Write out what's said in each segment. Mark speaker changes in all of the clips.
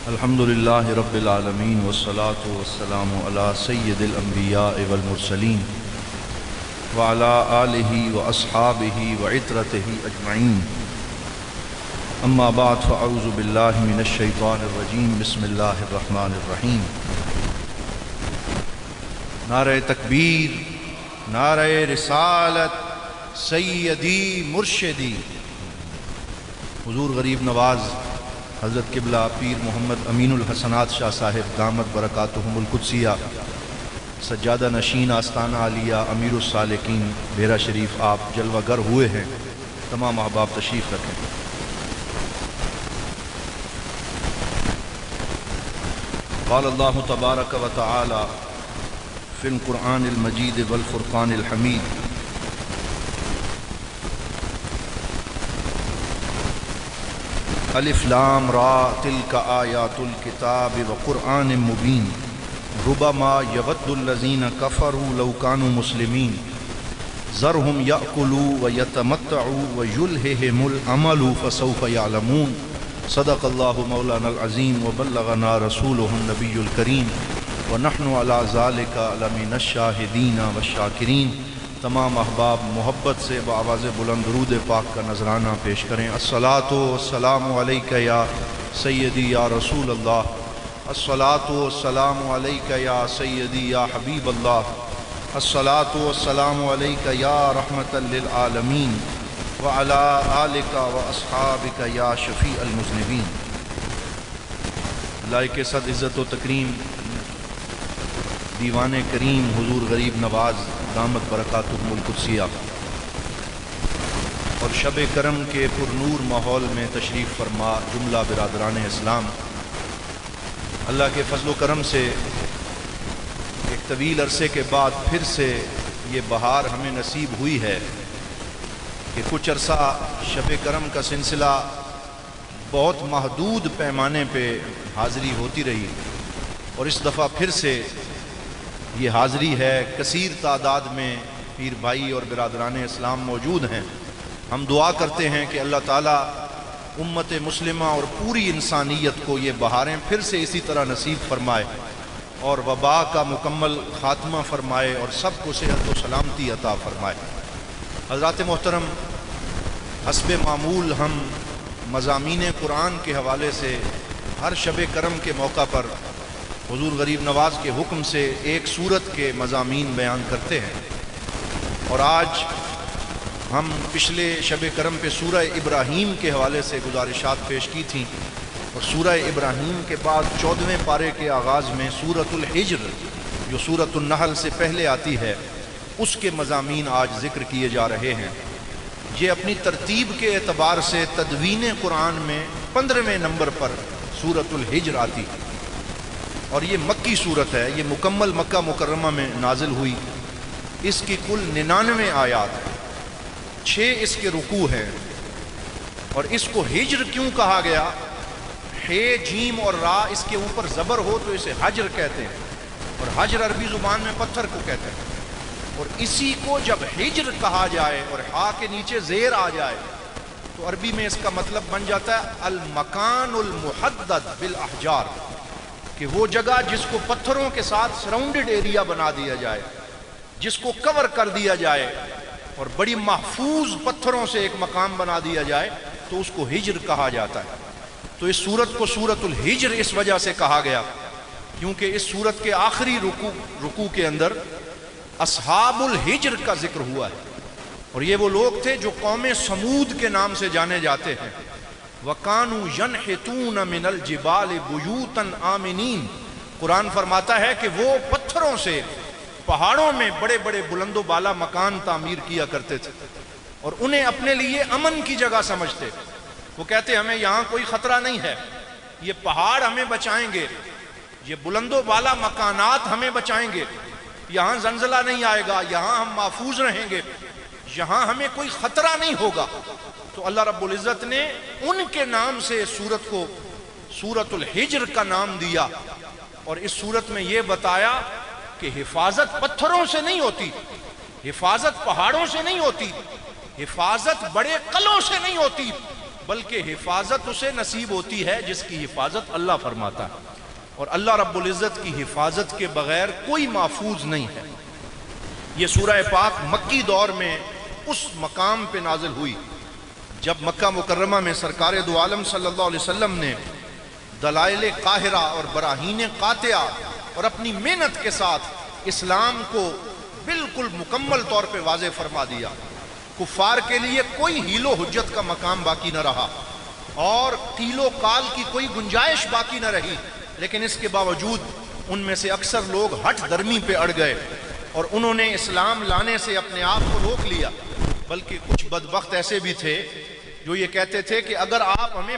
Speaker 1: الحمد للہ رب العالمین والصلاة والسلام علی سید الانبیاء والمرسلین وعلی آلہ واصحابہ وعترتہ اجمعین اما بعد فاعوذ باللہ من الشیطان الرجیم بسم اللہ الرحمن الرحیم نعرہ تکبیر، نعرہ رسالت، سیدی مرشدی حضور غریب نواز حضرت قبلہ پیر محمد امین الحسنات شاہ صاحب دامت برکاتہم القدسیہ سجادہ نشین آستانہ عالیہ امیر السالکین بیرہ شریف آپ جلوہ گر ہوئے ہیں۔ تمام احباب تشریف رکھیں۔ قال اللہ تبارک و تعالی فی القرآن المجید والفرقان الحمید الف لام را تلک آیات الکتاب وقرآن مبین ربما یود الذین کفروا لو کانوا مسلمین ذرهم یأکلوا ویتمتعوا ویلہہم الامل فسوف یعلمون صدق اللہ مولانا العظیم وبلغنا رسولہ النبی الکریم ونحن علی ذالک لمن الشاہدین والشاکرین۔ تمام احباب محبت سے بآواز بلند درود پاک کا نذرانہ پیش کریں۔ الصلاۃ والسلام علیک یا سیدی یا رسول اللہ، الصلاۃ والسلام علیک یا سیدی یا حبیب اللہ، الصلاۃ والسلام علیک یا رحمۃ للعالمین وعلی آلک واصحابک یا شفیع المذنبین۔ لائق صد عزت و تکریم دیوان کریم حضور غریب نواز دامت برکاتہم القدسیہ اور شب کرم کے پر نور ماحول میں تشریف فرما جملہ برادران اسلام، اللہ کے فضل و کرم سے ایک طویل عرصے کے بعد پھر سے یہ بہار ہمیں نصیب ہوئی ہے کہ کچھ عرصہ شب کرم کا سلسلہ بہت محدود پیمانے پہ حاضری ہوتی رہی اور اس دفعہ پھر سے یہ حاضری ہے۔ کثیر تعداد میں پیر بھائی اور برادران اسلام موجود ہیں۔ ہم دعا کرتے ہیں کہ اللہ تعالیٰ امت مسلمہ اور پوری انسانیت کو یہ بہاریں پھر سے اسی طرح نصیب فرمائے اور وبا کا مکمل خاتمہ فرمائے اور سب کو صحت و سلامتی عطا فرمائے۔ حضرات محترم، حسب معمول ہم مضامین قرآن کے حوالے سے ہر شب کرم کے موقع پر حضور غریب نواز کے حکم سے ایک سورت کے مضامین بیان کرتے ہیں، اور آج ہم پچھلے شب کرم پہ سورہ ابراہیم کے حوالے سے گزارشات پیش کی تھیں، اور سورہ ابراہیم کے بعد 14ویں پارے کے آغاز میں سورۃ الحجر جو سورۃ النحل سے پہلے آتی ہے اس کے مضامین آج ذکر کیے جا رہے ہیں۔ یہ اپنی ترتیب کے اعتبار سے تدوین قرآن میں 15ویں نمبر پر سورۃ الحجر آتی ہے، اور یہ مکی صورت ہے، یہ مکمل مکہ مکرمہ میں نازل ہوئی۔ اس کی کل 99 آیات ہیں، 6 اس کے رکوع ہیں، اور اس کو ہجر کیوں کہا گیا؟ ہے جیم اور را اس کے اوپر زبر ہو تو اسے حجر کہتے ہیں، اور حجر عربی زبان میں پتھر کو کہتے ہیں، اور اسی کو جب ہجر کہا جائے اور ہا کے نیچے زیر آ جائے تو عربی میں اس کا مطلب بن جاتا ہے المکان المحدد بالاحجار، کہ وہ جگہ جس کو پتھروں کے ساتھ سراؤنڈڈ ایریا بنا دیا جائے، جس کو کور کر دیا جائے اور بڑی محفوظ پتھروں سے ایک مقام بنا دیا جائے تو اس کو ہجر کہا جاتا ہے۔ تو اس سورت کو سورۃ الحجر اس وجہ سے کہا گیا کیونکہ اس سورت کے آخری رکوع کے اندر اصحاب الحجر کا ذکر ہوا ہے، اور یہ وہ لوگ تھے جو قوم سمود کے نام سے جانے جاتے ہیں۔ وَقَانُوا يَنْحِتُونَ مِنَ الْجِبَالِ بُيُوتًا آمِنِينَ، قرآن فرماتا ہے کہ وہ پتھروں سے پہاڑوں میں بڑے بڑے بلند و بالا مکان تعمیر کیا کرتے تھے اور انہیں اپنے لیے امن کی جگہ سمجھتے۔ وہ کہتے ہمیں یہاں کوئی خطرہ نہیں ہے، یہ پہاڑ ہمیں بچائیں گے، یہ بلند و بالا مکانات ہمیں بچائیں گے، یہاں زلزلہ نہیں آئے گا، یہاں ہم محفوظ رہیں گے، یہاں ہمیں کوئی خطرہ نہیں ہوگا۔ تو اللہ رب العزت نے ان کے نام سے سورت کو سورۃ الحجر کا نام دیا، اور اس سورت میں یہ بتایا کہ حفاظت پتھروں سے نہیں ہوتی، حفاظت پہاڑوں سے نہیں ہوتی، حفاظت بڑے قلعوں سے نہیں ہوتی، بلکہ حفاظت اسے نصیب ہوتی ہے جس کی حفاظت اللہ فرماتا ہے، اور اللہ رب العزت کی حفاظت کے بغیر کوئی محفوظ نہیں ہے۔ یہ سورہ پاک مکی دور میں اس مقام پہ نازل ہوئی جب مکہ مکرمہ میں سرکار دو عالم صلی اللہ علیہ وسلم نے دلائل قاہرہ اور براہین قاطعہ اور اپنی محنت کے ساتھ اسلام کو بالکل مکمل طور پہ واضح فرما دیا۔ کفار کے لیے کوئی حیل و حجت کا مقام باقی نہ رہا اور قیل و قال کی کوئی گنجائش باقی نہ رہی، لیکن اس کے باوجود ان میں سے اکثر لوگ ہٹ درمی پہ اڑ گئے اور انہوں نے اسلام لانے سے اپنے آپ کو روک لیا۔ بلکہ کچھ بدبخت ایسے بھی تھے جو یہ کہتے تھے کہ اگر آپ ہمیں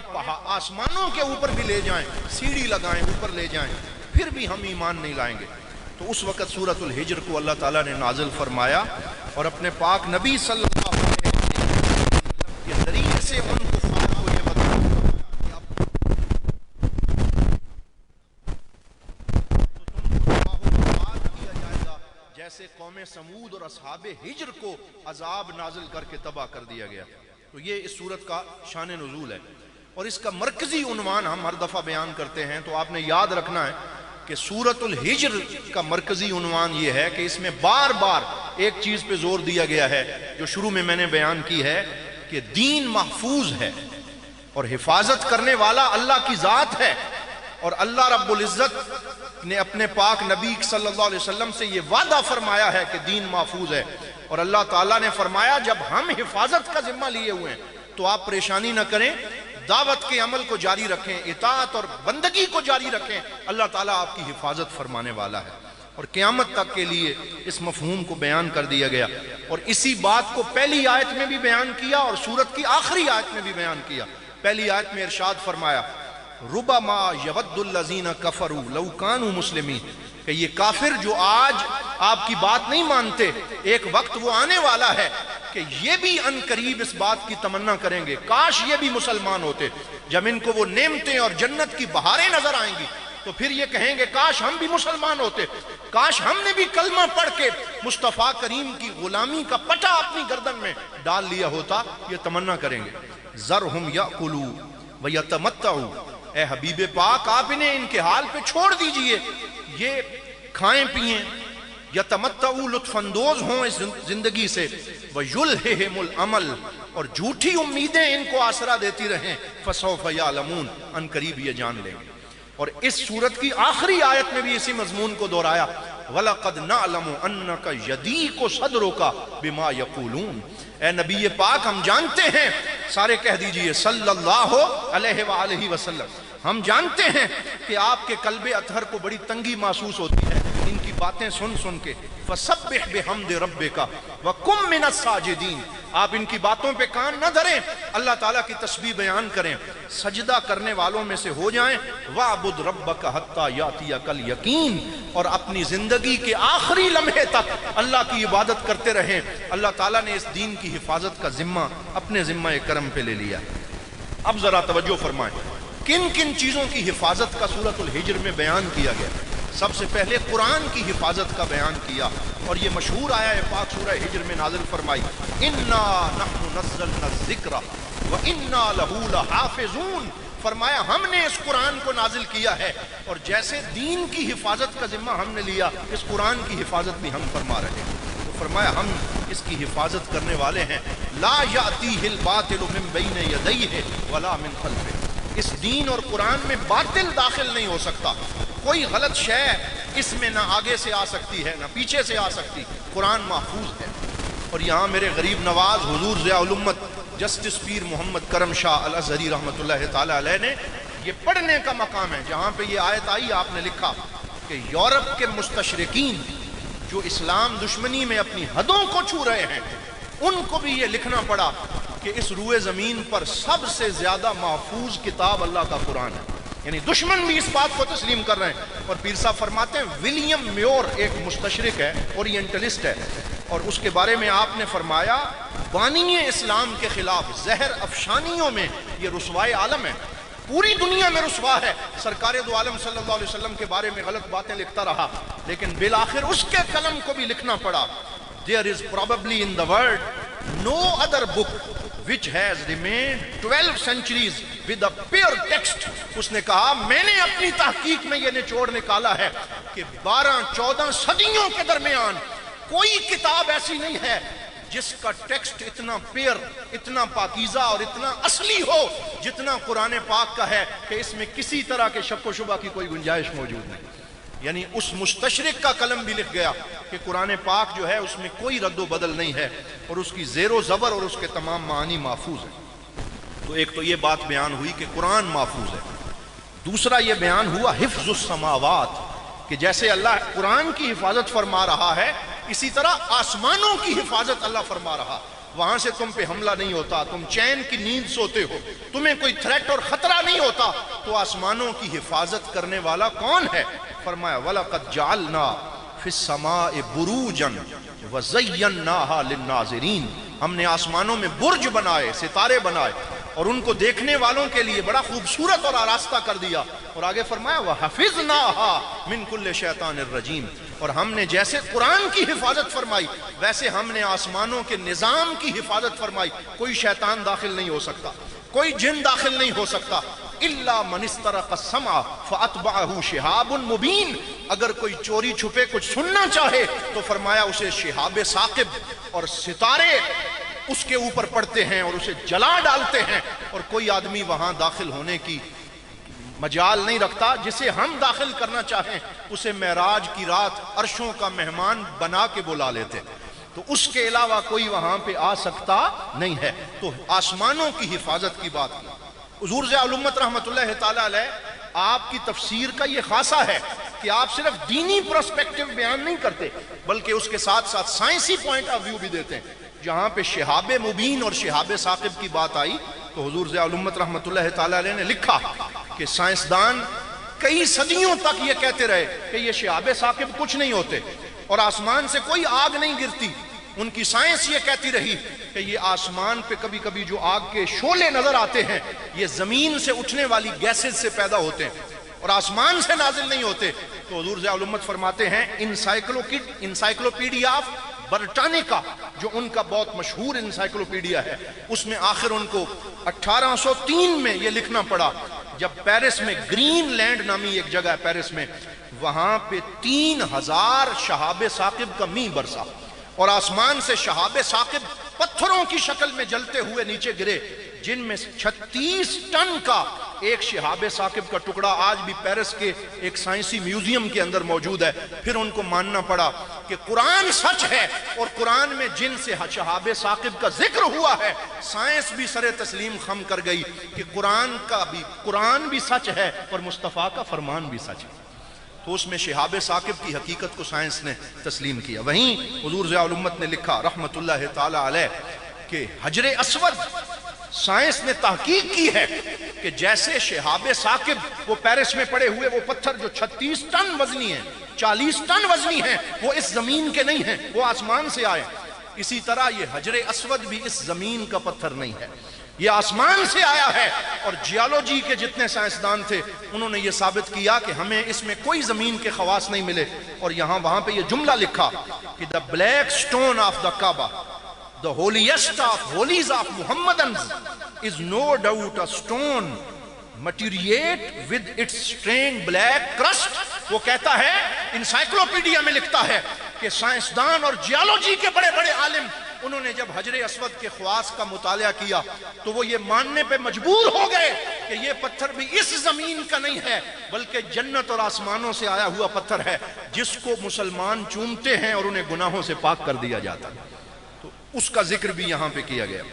Speaker 1: آسمانوں کے اوپر بھی لے جائیں، سیڑھی لگائیں، اوپر لے جائیں، پھر بھی ہم ایمان نہیں لائیں گے۔ تو اس وقت سورۃ الحجر کو اللہ تعالیٰ نے نازل فرمایا اور اپنے پاک نبی صلی اللہ علیہ وسلم کے ذریعے سے ان کفار کو یہ بتایا کہ اب تو تم کو برباد کیا جائے گا جیسے قوم سمود اور اصحاب ہجر کو عذاب نازل کر کے تباہ کر دیا گیا۔ تو یہ اس سورت کا شان نزول ہے، اور اس کا مرکزی عنوان ہم ہر دفعہ بیان کرتے ہیں، تو آپ نے یاد رکھنا ہے کہ سورۃ الحجر کا مرکزی عنوان یہ ہے کہ اس میں بار بار ایک چیز پہ زور دیا گیا ہے جو شروع میں نے بیان کی ہے کہ دین محفوظ ہے اور حفاظت کرنے والا اللہ کی ذات ہے، اور اللہ رب العزت نے اپنے پاک نبی صلی اللہ علیہ وسلم سے یہ وعدہ فرمایا ہے کہ دین محفوظ ہے، اور اللہ تعالیٰ نے فرمایا جب ہم حفاظت کا ذمہ لیے ہوئے ہیں تو آپ پریشانی نہ کریں، دعوت کے عمل کو جاری رکھیں، اطاعت اور بندگی کو جاری رکھیں، اللہ تعالیٰ آپ کی حفاظت فرمانے والا ہے۔ اور قیامت تک کے لیے اس مفہوم کو بیان کر دیا گیا، اور اسی بات کو پہلی آیت میں بھی بیان کیا اور سورت کی آخری آیت میں بھی بیان کیا۔ پہلی آیت میں ارشاد فرمایا ربما یود الذین کفروا لو کانوا مسلمین، کہ یہ کافر جو آج آپ کی بات نہیں مانتے، ایک وقت وہ آنے والا ہے کہ یہ بھی ان قریب اس بات کی تمنا کریں گے کاش یہ بھی مسلمان ہوتے۔ جب ان کو وہ نعمتیں اور جنت کی بہاریں نظر آئیں گی تو پھر یہ کہیں گے کاش ہم بھی مسلمان ہوتے، کاش ہم نے بھی کلمہ پڑھ کے مصطفیٰ کریم کی غلامی کا پٹا اپنی گردن میں ڈال لیا ہوتا، یہ تمنا کریں گے۔ ذرہم یأکلوا ویتمتعوا، اے حبیب پاک آپ انہیں ان کے حال پہ چھوڑ دیجئے، یہ کھائیں پئیں، یتمتعوا لطف اندوز ہوں اس زندگی سے، ویلہہم الامل، اور جھوٹی امیدیں ان کو آسرا دیتی رہیں، فسوف یعلمون، ان قریب یہ جان لیں گے۔ اور اس سورت کی آخری آیت میں بھی اسی مضمون کو دہرایا وَلَقَدْ نَعْلَمُ أَنَّكَ يَضِيقُ صَدْرُكَ بِمَا يَقُولُونَ، اے نبی پاک ہم جانتے ہیں، سارے کہہ دیجئے صلی اللہ علیہ وآلہ وسلم، ہم جانتے ہیں کہ آپ کے قلب اطہر کو بڑی تنگی محسوس ہوتی ہے ان کی باتیں سن سن کے۔ فَسَبِّحْ بِحَمْدِ رَبِّكَ وَكُن مِّنَ السَّاجِدِينَ، آپ ان کی باتوں پہ کان نہ دھریں، اللہ تعالیٰ کی تسبیح بیان کریں، سجدہ کرنے والوں میں سے ہو جائیں۔ وَاعْبُدْ رَبَّكَ حَتَّى يَأْتِيَكَ الْيَقِينُ، اور اپنی زندگی کے آخری لمحے تک اللہ کی عبادت کرتے رہیں۔ اللہ تعالیٰ نے اس دین کی حفاظت کا ذمہ اپنے ذمہ کرم پہ لے لیا۔ اب ذرا توجہ فرمائیں کن کن چیزوں کی حفاظت کا سورۃ الحجر میں بیان کیا گیا۔ سب سے پہلے قرآن کی حفاظت کا بیان کیا، اور یہ مشہور آیا ہے پاک سورہ ہجر میں نازل فرمائی اِنَّا نَحْنُ نَزَّلْنَا الذِّكْرَ وَإِنَّا لَهُ لَحَافِظُونَ، فرمایا ہم نے اس قرآن کو نازل کیا ہے، اور جیسے دین کی حفاظت کا ذمہ ہم نے لیا، اس قرآن کی حفاظت بھی ہم فرما رہے ہیں۔ تو فرمایا ہم اس کی حفاظت کرنے والے ہیں۔ لا یأتیہ الباطل من بین یدیہ ولا من خلفہ، اس دین اور قرآن میں باطل داخل نہیں ہو سکتا، کوئی غلط شے اس میں نہ آگے سے آ سکتی ہے نہ پیچھے سے آ سکتی، قرآن محفوظ ہے۔ اور یہاں میرے غریب نواز حضور ضیاء الامت جسٹس پیر محمد کرم شاہ الازہری رحمۃ اللہ تعالی علیہ نے یہ پڑھنے کا مقام ہے جہاں پہ یہ آیت آئی، آپ نے لکھا کہ یورپ کے مستشرقین جو اسلام دشمنی میں اپنی حدوں کو چھو رہے ہیں، ان کو بھی یہ لکھنا پڑا کہ اس روئے زمین پر سب سے زیادہ محفوظ کتاب اللہ کا قرآن ہے، یعنی دشمن بھی اس بات کو تسلیم کر رہے ہیں۔ اور پیر صاحب فرماتے ہیں ولیم میور ایک مستشرق ہے، اورینٹلسٹ ہے، اور اس کے بارے میں آپ نے فرمایا بانی اسلام کے خلاف زہر افشانیوں میں یہ رسوائے عالم ہے، پوری دنیا میں رسوا ہے۔ سرکار دو عالم صلی اللہ علیہ وسلم کے بارے میں غلط باتیں لکھتا رہا، لیکن بالآخر اس کے قلم کو بھی لکھنا پڑا There is probably in the world no other book which has remained 12 centuries with a pure text. اس نے کہا میں نے اپنی تحقیق میں یہ نچوڑ نکالا ہے کہ 12-14 صدیوں کے درمیان کوئی کتاب ایسی نہیں ہے جس کا ٹیکسٹ اتنا پیئر، اتنا پاکیزہ اور اتنا اصلی ہو جتنا قرآن پاک کا ہے، کہ اس میں کسی طرح کے شک و شبہ کی کوئی گنجائش موجود نہیں. یعنی اس مستشرق کا قلم بھی لکھ گیا کہ قرآن پاک جو ہے اس میں کوئی رد و بدل نہیں ہے اور اس کی زیر و زبر اور اس کے تمام معانی محفوظ ہیں. تو ایک تو یہ بات بیان ہوئی کہ قرآن محفوظ ہے. دوسرا یہ بیان ہوا حفظ السماوات، کہ جیسے اللہ قرآن کی حفاظت فرما رہا ہے اسی طرح آسمانوں کی حفاظت اللہ فرما رہا. وہاں سے تم پہ حملہ نہیں ہوتا، تم چین کی نیند سوتے ہو، تمہیں کوئی تھریٹ اور خطرہ نہیں ہوتا. تو آسمانوں کی حفاظت کرنے والا کون ہے؟ فرمایا وَلَقَدْ جَعَلْنَا فِي السَّمَاءِ بُرُوجًا وَزَيَّنَّاهَا لِلنَّاظِرِينَ. ہم نے آسمانوں میں برج بنائے، ستارے بنائے اور ان کو دیکھنے والوں کے لیے بڑا خوبصورت اور آراستہ کر دیا. اور آگے فرمایا وَحَفِظْنَاهَا مِن كُلِّ شَيْطَانٍ الرَّجِيمٍ. اور ہم نے جیسے قرآن کی حفاظت فرمائی ویسے ہم نے آسمانوں کے نظام کی حفاظت فرمائی. کوئی شیطان داخل نہیں ہو سکتا، کوئی جن داخل نہیں ہو سکتا. إِلَّا مَنِ اسْتَرَقَ السَّمْعَ فَأَتْبَعَهُ شِهَابٌ مُبِينٌ. اگر کوئی چوری چھپے کچھ سننا چاہے تو فرمایا اسے شہاب ثاقب اور ستارے اس کے اوپر پڑتے ہیں اور اسے جلا ڈالتے ہیں، اور کوئی آدمی وہاں داخل ہونے کی مجال نہیں رکھتا. جسے ہم داخل کرنا چاہیں اسے معراج کی رات عرشوں کا مہمان بنا کے بلا لیتے، تو اس کے علاوہ کوئی وہاں پہ آ سکتا نہیں ہے. تو آسمانوں کی حفاظت کی بات کی. حضور ضیاء الامت رحمۃ اللہ تعالی علیہ آپ کی تفسیر کا یہ خاصہ ہے کہ آپ صرف دینی پرسپیکٹو بیان نہیں کرتے بلکہ اس کے ساتھ ساتھ سائنسی پوائنٹ آف ویو بھی دیتے ہیں. جہاں پہ شہاب مبین اور شہاب ثاقب کی بات آئی تو حضور ضیاء الامت رحمۃ اللہ تعالی علیہ نے لکھا کہ سائنسدان کئی صدیوں تک یہ کہتے رہے کہ یہ شہاب ثاقب کچھ نہیں ہوتے اور آسمان سے کوئی آگ نہیں گرتی. ان کی سائنس یہ کہتی رہی کہ یہ آسمان پہ کبھی کبھی جو آگ کے شعلے نظر آتے ہیں یہ زمین سے اٹھنے والی گیسز سے پیدا ہوتے ہیں اور آسمان سے نازل نہیں ہوتے. تو حضور ضیاء الامت فرماتے ہیں انسائکلوپیڈیا آف برٹانیکا جو ان کا بہت مشہور انسائکلوپیڈیا ہے، اس میں آخر ان کو 1803 میں یہ لکھنا پڑا جب پیرس میں گرین لینڈ نامی ایک جگہ ہے پیرس میں، وہاں پہ 3000 شہاب ثاقب کا میںہ برسا اور آسمان سے شہاب ثاقب پتھروں کی شکل میں جلتے ہوئے نیچے گرے، جن میں 36 ٹن کا ایک شہاب ثاقب کا ٹکڑا آج بھی پیرس کے ایک سائنسی میوزیم کے اندر موجود ہے. پھر ان کو ماننا پڑا کہ قرآن سچ ہے اور قرآن میں جن سے شہاب ثاقب کا ذکر ہوا ہے. سائنس بھی سر تسلیم خم کر گئی کہ قرآن بھی سچ ہے اور مصطفیٰ کا فرمان بھی سچ ہے. تو اس میں شہاب ثاقب کی حقیقت کو سائنس نے تسلیم کیا. وہیں حضور ضیاء الامت نے لکھا رحمت اللہ تعالی علیہ کہ حجر اسود سائنس نے تحقیق کی ہے کہ جیسے شہاب ثاقب وہ پیرس میں پڑے ہوئے وہ پتھر جو 36 ٹن وزنی ہیں 40 ٹن وزنی ہیں وہ اس زمین کے نہیں ہیں، وہ آسمان سے آئے. اسی طرح یہ حجر اسود بھی اس زمین کا پتھر نہیں ہے، یہ آسمان سے آیا ہے. اور جیالوجی کے جتنے سائنسدان تھے انہوں نے یہ ثابت کیا کہ ہمیں اس میں کوئی زمین کے خواص نہیں ملے. اور وہاں پہ یہ جملہ لکھا کہ the black stone of the Kaaba, the holiest of holies of Muhammadans, is no doubt a stone materiate with its strained black crust. وہ کہتا ہے انسائکلوپیڈیا میں لکھتا ہے کہ سائنسدان اور جیالوجی کے بڑے بڑے عالم انہوں نے جب حجر اسود کے خواص کا مطالعہ کیا تو وہ یہ ماننے پہ مجبور ہو گئے کہ یہ پتھر بھی اس زمین کا نہیں ہے بلکہ جنت اور آسمانوں سے آیا ہوا پتھر ہے جس کو مسلمان چومتے ہیں اور انہیں گناہوں سے پاک کر دیا جاتا ہے. تو اس کا ذکر بھی یہاں پہ کیا گیا.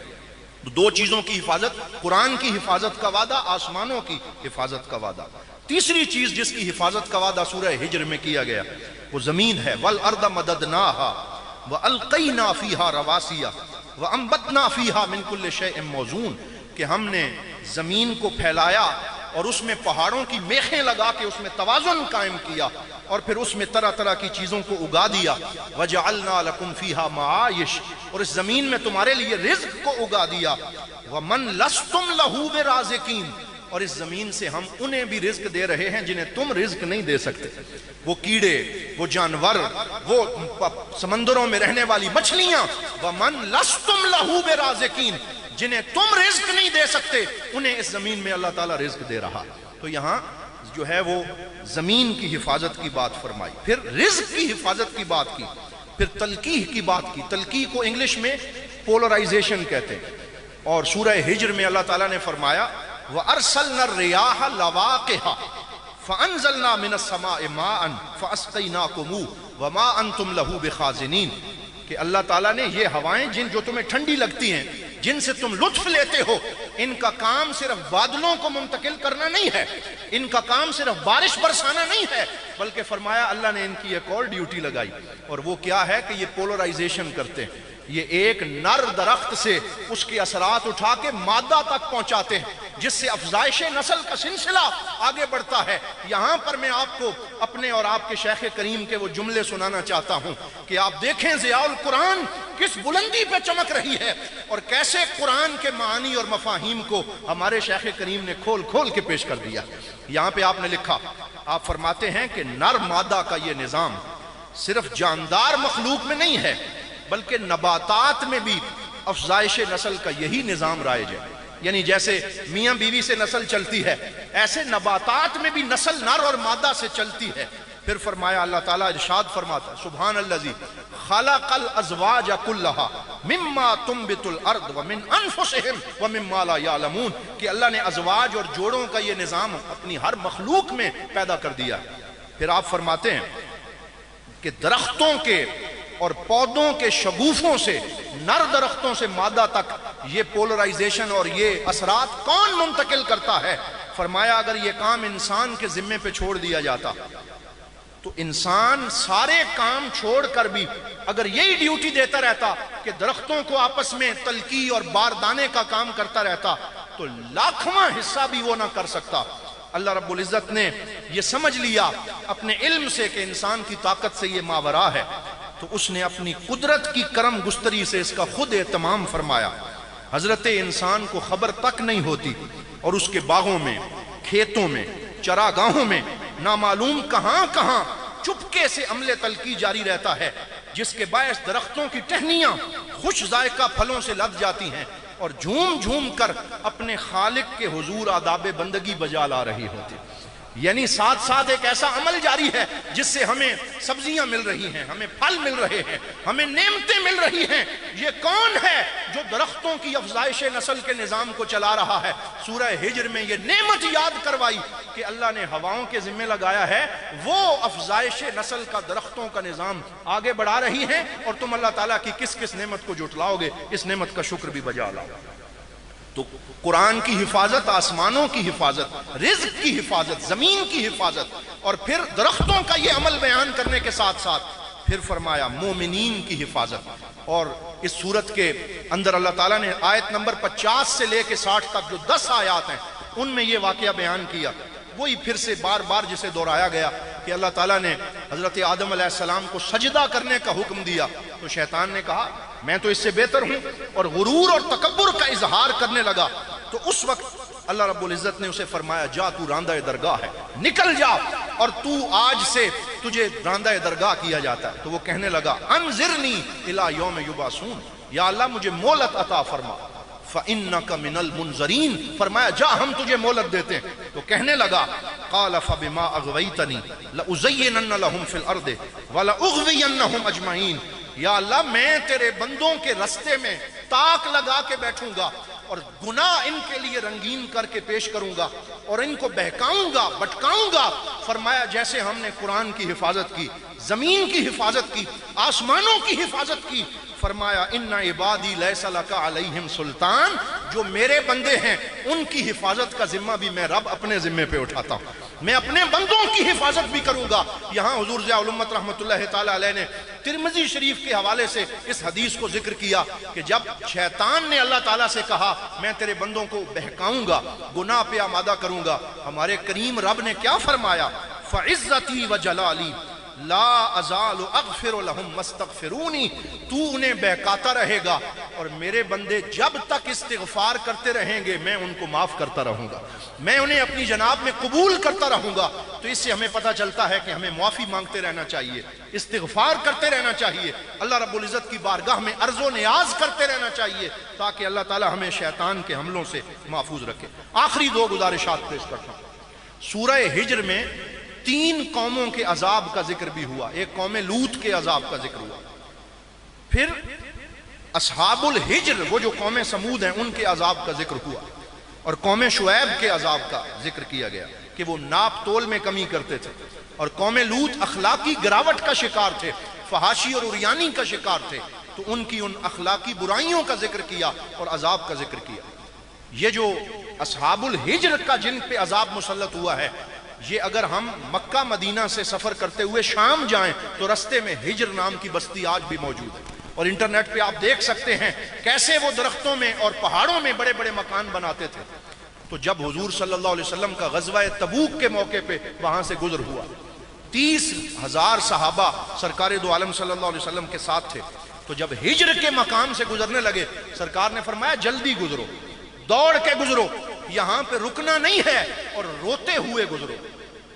Speaker 1: دو چیزوں کی حفاظت، قرآن کی حفاظت کا وعدہ، آسمانوں کی حفاظت کا وعدہ. تیسری چیز جس کی حفاظت کا وعدہ سورہ ہجر میں کیا گیا وہ زمین ہے. وَالْأَرْضَ مَدَدْنَاهَا وَأَلْقَيْنَا فِيهَا رَوَاسِيَ وَأَنبَتْنَا فِيهَا مِن كُلِّ شَيْءٍ مَوْزُونٍ کہ ہم نے زمین کو پھیلایا اور اس میں پہاڑوں کی میخیں لگا کے اس میں توازن قائم کیا اور پھر اس میں طرح طرح کی چیزوں کو اگا دیا. وَجَعَلْنَا لَكُمْ فِيهَا مَعَائِشَ اور اس زمین میں تمہارے لیے رزق کو اگا دیا. وَمَن لَسْتُمْ لَهُ بِرَازِقِينَ اور اس زمین سے ہم انہیں بھی رزق دے رہے ہیں جنہیں تم رزق نہیں دے سکتے. وہ کیڑے، وہ جانور، وہ سمندروں میں رہنے والی مچھلیاں. وَمَن لَسْتُمْ لَهُ بِرَازِقِينَ جنہیں تم رزق نہیں دے سکتے انہیں اس زمین میں اللہ تعالیٰ رزق دے رہا. تو یہاں جو ہے وہ زمین کی حفاظت کی بات فرمائی، پھر رزق کی حفاظت کی بات کی، پھر تلقیح کی بات کی. تلقیح کو انگلش میں پولرائزیشن کہتے ہیں. اور سورہ ہجر میں اللہ تعالیٰ نے فرمایا وَأَرْسَلْنَا الرِّيَاحَ لَوَاقِحَ فَأَنزَلْنَا مِنَ السَّمَاءِ مَاءً فَأَسْقَيْنَاكُمُوهُ وَمَا أَنْتُمْ لَهُ بِخَازِنِينَ. کہ اللہ تعالیٰ نے یہ ہوائیں جو تمہیں ٹھنڈی لگتی ہیں، جن سے تم لطف لیتے ہو، ان کا کام صرف بادلوں کو منتقل کرنا نہیں ہے، ان کا کام صرف بارش برسانا نہیں ہے، بلکہ فرمایا اللہ نے ان کی ایک اور ڈیوٹی لگائی. اور وہ کیا ہے کہ یہ پولرائزیشن کرتے ہیں. یہ ایک نر درخت سے اس کے اثرات اٹھا کے مادہ تک پہنچاتے ہیں، جس سے افزائش نسل کا سلسلہ آگے بڑھتا ہے. یہاں پر میں آپ کو اپنے اور آپ کے شیخ کریم کے وہ جملے سنانا چاہتا ہوں کہ آپ دیکھیں ضیاء القرآن کس بلندی پہ چمک رہی ہے، اور کیسے قرآن کے معانی اور مفاہیم کو ہمارے شیخ کریم نے کھول کھول کے پیش کر دیا. یہاں پہ آپ نے لکھا، آپ فرماتے ہیں کہ نر مادہ کا یہ نظام صرف جاندار مخلوق میں نہیں ہے، بلکہ نباتات میں بھی افزائش نسل کا یہی نظام رائج ہے. یعنی جیسے میاں بیوی سے نسل چلتی ہے، ایسے نباتات میں بھی نسل نر اور مادہ سے چلتی ہے. پھر فرمایا اللہ تعالیٰ ارشاد فرماتا سبحان الذی خلق الازواج کلھا مما تنبت الارض ومن انفسہم ومما لا یعلمون. کہ اللہ نے ازواج اور جوڑوں کا یہ نظام اپنی ہر مخلوق میں پیدا کر دیا. پھر آپ فرماتے ہیں کہ درختوں کے اور پودوں کے شگوفوں سے، نر درختوں سے مادہ تک یہ پولرائزیشن اور یہ اثرات کون منتقل کرتا ہے؟ فرمایا اگر یہ کام انسان کے ذمے پہ چھوڑ دیا جاتا تو انسان سارے کام چھوڑ کر بھی اگر یہی ڈیوٹی دیتا رہتا کہ درختوں کو آپس میں تلقی اور باردانے کا کام کرتا رہتا تو لاکھواں حصہ بھی وہ نہ کر سکتا. اللہ رب العزت نے یہ سمجھ لیا اپنے علم سے کہ انسان کی طاقت سے یہ ماورا ہے، تو اس نے اپنی قدرت کی کرم گستری سے اس کا خود اہتمام فرمایا. حضرت انسان کو خبر تک نہیں ہوتی اور اس کے باغوں میں، کھیتوں میں، چراگاہوں میں نامعلوم کہاں کہاں چپکے سے عمل تلقی جاری رہتا ہے، جس کے باعث درختوں کی ٹہنیاں خوش ذائقہ پھلوں سے لد جاتی ہیں اور جھوم جھوم کر اپنے خالق کے حضور آداب بندگی بجا لا رہی ہوتی. یعنی ساتھ ساتھ ایک ایسا عمل جاری ہے جس سے ہمیں سبزیاں مل رہی ہیں، ہمیں پھل مل رہے ہیں، ہمیں نعمتیں مل رہی ہیں. یہ کون ہے جو درختوں کی افزائش نسل کے نظام کو چلا رہا ہے؟ سورہ ہجر میں یہ نعمت یاد کروائی کہ اللہ نے ہواؤں کے ذمہ لگایا ہے، وہ افزائش نسل کا درختوں کا نظام آگے بڑھا رہی ہیں، اور تم اللہ تعالیٰ کی کس کس نعمت کو جھٹلاؤ گے، اس نعمت کا شکر بھی بجا لاؤ. تو قرآن کی حفاظت، آسمانوں کی حفاظت، رزق کی حفاظت، زمین کی حفاظت، اور پھر درختوں کا یہ عمل بیان کرنے کے ساتھ ساتھ پھر فرمایا مومنین کی حفاظت. اور اس صورت کے اندر اللہ تعالیٰ نے آیت نمبر 50 سے لے کے 60 تک جو 10 آیات ہیں ان میں یہ واقعہ بیان کیا. وہی پھر سے بار بار جسے دہرایا گیا کہ اللہ تعالیٰ نے حضرت آدم علیہ السلام کو سجدہ کرنے کا حکم دیا تو شیطان نے کہا میں تو اس سے بہتر ہوں، اور غرور اور تکبر کا اظہار کرنے لگا. تو اس وقت اللہ رب العزت نے اسے فرمایا جا تو راندہ درگاہ ہے، نکل جا، اور تو آج سے تجھے راندہ درگاہ کیا جاتا ہے. تو وہ کہنے لگا انظرنی الی یوم یبعثون، یا اللہ مجھے مہلت عطا فرما. فَإِنَّكَ مِنَ الْمُنظَرِينَ، فرمایا جا ہم تجھے مہلت دیتے ہیں. تو کہنے لگا قَالَ فَبِمَا أَغْوَيْتَنِي لَأُزَيِّنَنَّ لَهُمْ فِي الْأَرْضِ وَلَأُغْوِيَنَّهُمْ أَجْمَعِينَ. یا اللہ میں تیرے بندوں کے رستے میں تاک لگا کے بیٹھوں گا اور گناہ ان کے لیے رنگین کر کے پیش کروں گا اور ان کو بہکاؤں گا، بھٹکاؤں گا. فرمایا جیسے ہم نے قرآن کی حفاظت کی، زمین کی حفاظت کی، آسمانوں کی حفاظت کی، فرمایا ان عبادی لیس لک علیہم سلطان، جو میرے بندے ہیں ان کی حفاظت کا ذمہ بھی میں رب اپنے ذمے پہ اٹھاتا ہوں، میں اپنے بندوں کی حفاظت بھی کروں گا. یہاں حضور ضیاء الامت رحمۃ اللہ تعالی علیہ نے ترمذی شریف کے حوالے سے اس حدیث کو ذکر کیا کہ جب شیطان نے اللہ تعالیٰ سے کہا میں تیرے بندوں کو بہکاؤں گا، گناہ پہ آمادہ کروں گا، ہمارے کریم رب نے کیا فرمایا؟ فعزتی وجلالی لا ازال اغفر لهم مستغفرونی، تو انہیں بہکاتا رہے گا اور میرے بندے جب تک استغفار کرتے رہیں گے میں ان کو معاف کرتا رہوں گا، میں انہیں اپنی جناب میں قبول کرتا رہوں گا. تو اس سے ہمیں پتہ چلتا ہے کہ ہمیں معافی مانگتے رہنا چاہیے، استغفار کرتے رہنا چاہیے، اللہ رب العزت کی بارگاہ میں عرض و نیاز کرتے رہنا چاہیے تاکہ اللہ تعالی ہمیں شیطان کے حملوں سے محفوظ رکھے۔ آخری دو گزارشات پیش کرتا ہوں۔ سورہ ہجر میں 3 قوموں کے عذاب کا ذکر بھی ہوا، ایک قوم لوط کے عذاب کا ذکر ہوا، پھر اصحاب الحجر وہ جو قوم سمود ہیں ان کے عذاب کا ذکر ہوا، اور قوم شعیب کے عذاب کا ذکر کیا گیا کہ وہ ناپ تول میں کمی کرتے تھے، اور قوم لوط اخلاقی گراوٹ کا شکار تھے، فحاشی اور عریانی کا شکار تھے، تو ان کی ان اخلاقی برائیوں کا ذکر کیا اور عذاب کا ذکر کیا۔ یہ جو اصحاب الحجر کا جن پہ عذاب مسلط ہوا ہے، یہ اگر ہم مکہ مدینہ سے سفر کرتے ہوئے شام جائیں تو رستے میں ہجر نام کی بستی آج بھی موجود ہے، اور انٹرنیٹ پہ آپ دیکھ سکتے ہیں کیسے وہ درختوں میں اور پہاڑوں میں بڑے بڑے مکان بناتے تھے۔ تو جب حضور صلی اللہ علیہ وسلم کا غزوہ تبوک کے موقع پہ وہاں سے گزر ہوا، 30,000 صحابہ سرکار دو عالم صلی اللہ علیہ وسلم کے ساتھ تھے، تو جب ہجر کے مقام سے گزرنے لگے سرکار نے فرمایا جلدی گزرو، دوڑ کے گزرو، یہاں پہ رکنا نہیں ہے، اور روتے ہوئے گزرو۔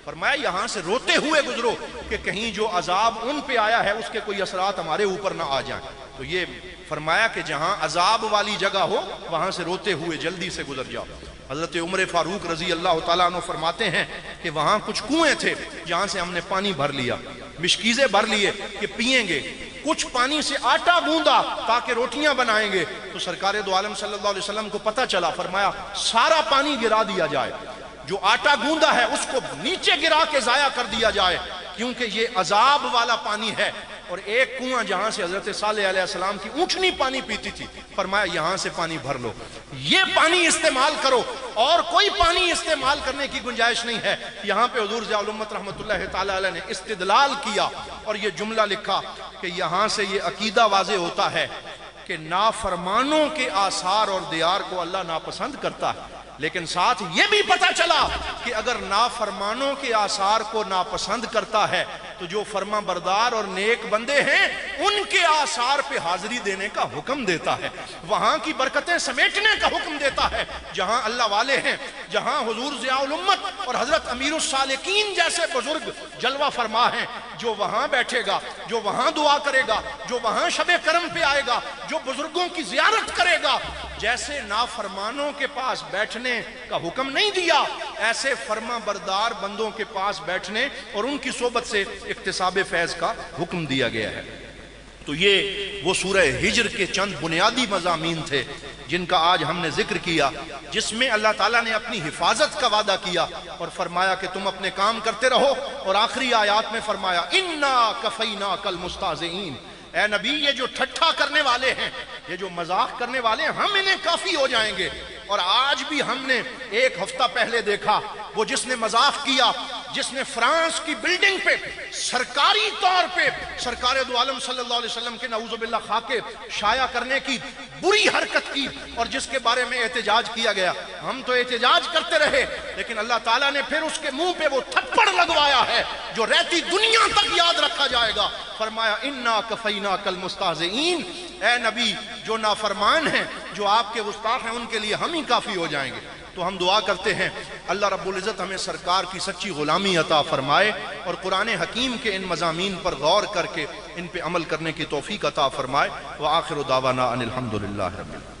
Speaker 1: فرمایا یہاں سے روتے ہوئے گزرو کہ کہیں جو عذاب ان پہ آیا ہے اس کے کوئی اثرات ہمارے اوپر نہ آ جائیں۔ تو یہ فرمایا کہ جہاں عذاب والی جگہ ہو وہاں سے روتے ہوئے جلدی سے گزر جاؤ۔ حضرت عمر فاروق رضی اللہ تعالیٰ عنہ فرماتے ہیں کہ وہاں کچھ کنویں تھے جہاں سے ہم نے پانی بھر لیا، مشکیزیں بھر لیے کہ پئیں گے، کچھ پانی سے آٹا گوندا تاکہ روٹیاں بنائیں گے۔ تو سرکار دو عالم صلی اللہ علیہ وسلم کو پتہ چلا، فرمایا سارا پانی گرا دیا جائے، جو آٹا گوندا ہے اس کو نیچے گرا کے ضائع کر دیا جائے، کیونکہ یہ عذاب والا پانی ہے۔ اور ایک کنواں جہاں سے حضرت صالح علیہ السلام کی اونٹنی پانی پیتی تھی، فرمایا یہاں سے پانی بھر لو، یہ پانی استعمال کرو، اور کوئی پانی استعمال کرنے کی گنجائش نہیں ہے۔ یہاں پہ حضور ضیاء الامت رحمۃ اللہ تعالی علیہ نے استدلال کیا اور یہ جملہ لکھا کہ یہاں سے یہ عقیدہ واضح ہوتا ہے کہ نافرمانوں کے آثار اور دیار کو اللہ ناپسند کرتا ہے، لیکن ساتھ یہ بھی پتہ چلا کہ اگر نافرمانوں کے آثار کو ناپسند کرتا ہے تو جو فرما بردار اور نیک بندے ہیں ان کے آثار پہ حاضری دینے کا حکم دیتا ہے، وہاں کی برکتیں سمیٹنے کا حکم دیتا ہے۔ جہاں اللہ والے ہیں، جہاں حضور ضیاء الامت اور حضرت امیر السالکین جیسے بزرگ جلوہ فرما ہیں، جو وہاں بیٹھے گا، جو وہاں دعا کرے گا، جو وہاں شب کرم پہ آئے گا، جو بزرگوں کی زیارت کرے گا، جیسے نافرمانوں کے پاس بیٹھنے کا حکم نہیں دیا، ایسے فرما بردار بندوں کے پاس بیٹھنے اور ان کی صحبت سے اکتساب فیض کا حکم دیا گیا ہے۔ تو یہ وہ سورہ ہجر کے چند بنیادی مضامین تھے جن کا آج ہم نے ذکر کیا، جس میں اللہ تعالیٰ نے اپنی حفاظت کا وعدہ کیا اور فرمایا کہ تم اپنے کام کرتے رہو، اور آخری آیات میں فرمایا اِنَّا كَفَيْنَاكَ الْمُسْتَهْزِئِينَ، اے نبی یہ جو ٹھٹھا کرنے والے ہیں، یہ جو مذاق کرنے والے ہیں، ہم انہیں کافی ہو جائیں گے۔ اور آج بھی ہم نے ایک ہفتہ پہلے دیکھا وہ جس نے مذاق کیا، جس نے فرانس کی بلڈنگ پہ سرکاری طور پہ سرکار دو عالم صلی اللہ علیہ وسلم کے نعوذ باللہ خاکے شائع کرنے کی بری حرکت کی اور جس کے بارے میں احتجاج کیا گیا، ہم تو احتجاج کرتے رہے، لیکن اللہ تعالیٰ نے پھر اس کے منہ پہ وہ تھپڑ لگوایا ہے جو رہتی دنیا تک یاد رکھا جائے گا۔ فرمایا اِنَّا كَفَيْنَاكَ الْمُسْتَهْزِئِينَ، اے نبی جو نافرمان ہیں، جو آپ کے گستاخ ہیں، ان کے لیے ہم ہی کافی ہو جائیں گے۔ تو ہم دعا کرتے ہیں اللہ رب العزت ہمیں سرکار کی سچی غلامی عطا فرمائے اور قرآن حکیم کے ان مضامین پر غور کر کے ان پہ عمل کرنے کی توفیق عطا فرمائے۔ وآخر دعوانا ان الحمدللہ رب العالمین۔